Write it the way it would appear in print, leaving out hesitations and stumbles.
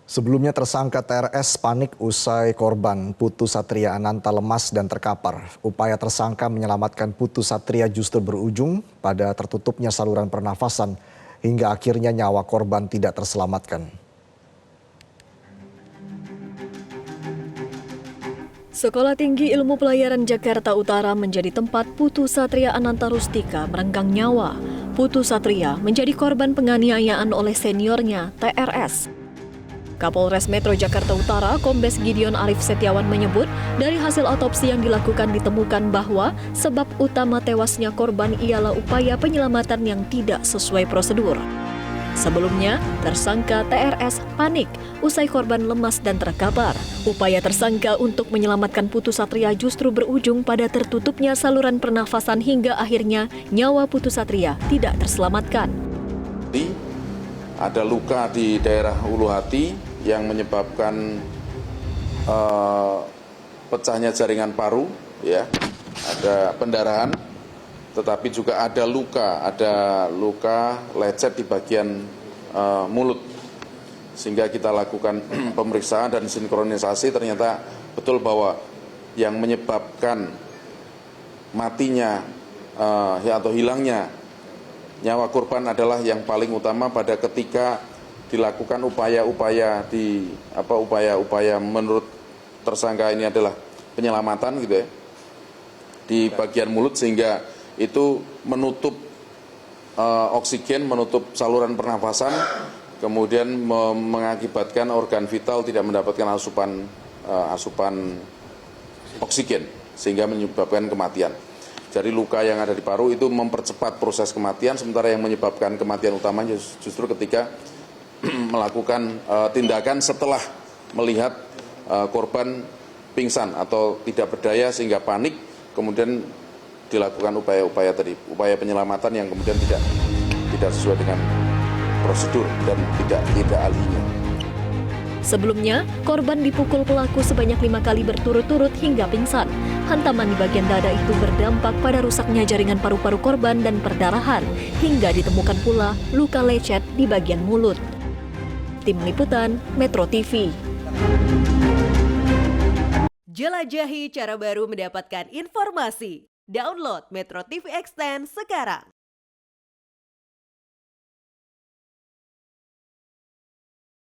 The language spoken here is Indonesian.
Sebelumnya tersangka TRS panik usai korban Putu Satria Ananta lemas dan terkapar. Upaya tersangka menyelamatkan Putu Satria justru berujung pada tertutupnya saluran pernafasan hingga akhirnya nyawa korban tidak terselamatkan. Sekolah Tinggi Ilmu Pelayaran Jakarta Utara menjadi tempat Putu Satria Ananta Rustika merenggang nyawa. Putu Satria menjadi korban penganiayaan oleh seniornya TRS. Kapolres Metro Jakarta Utara, Kombes Gideon Arif Setiawan menyebut, dari hasil otopsi yang dilakukan ditemukan bahwa sebab utama tewasnya korban ialah upaya penyelamatan yang tidak sesuai prosedur. Sebelumnya, tersangka TRS panik usai korban lemas dan terkapar. Upaya tersangka untuk menyelamatkan Putu Satria justru berujung pada tertutupnya saluran pernafasan hingga akhirnya nyawa Putu Satria tidak terselamatkan. Ada luka di daerah ulu hati yang menyebabkan pecahnya jaringan paru, ya, ada pendarahan, tetapi juga ada luka lecet di bagian mulut, sehingga kita lakukan pemeriksaan dan sinkronisasi. Ternyata betul bahwa yang menyebabkan matinya atau hilangnya nyawa korban adalah yang paling utama pada ketika dilakukan upaya-upaya menurut tersangka ini adalah penyelamatan gitu ya di bagian mulut, sehingga itu menutup oksigen, menutup saluran pernafasan, kemudian mengakibatkan organ vital tidak mendapatkan asupan oksigen sehingga menyebabkan kematian. Dari luka yang ada di paru itu mempercepat proses kematian, sementara yang menyebabkan kematian utamanya justru ketika melakukan tindakan setelah melihat korban pingsan atau tidak berdaya sehingga panik, kemudian dilakukan upaya penyelamatan yang kemudian tidak sesuai dengan prosedur dan tidak ahlinya. Sebelumnya, korban dipukul pelaku sebanyak 5 kali berturut-turut hingga pingsan. Hantaman di bagian dada itu berdampak pada rusaknya jaringan paru-paru korban dan perdarahan, hingga ditemukan pula luka lecet di bagian mulut. Tim Liputan, Metro TV. Jelajahi cara baru mendapatkan informasi. Download Metro TV Extend sekarang.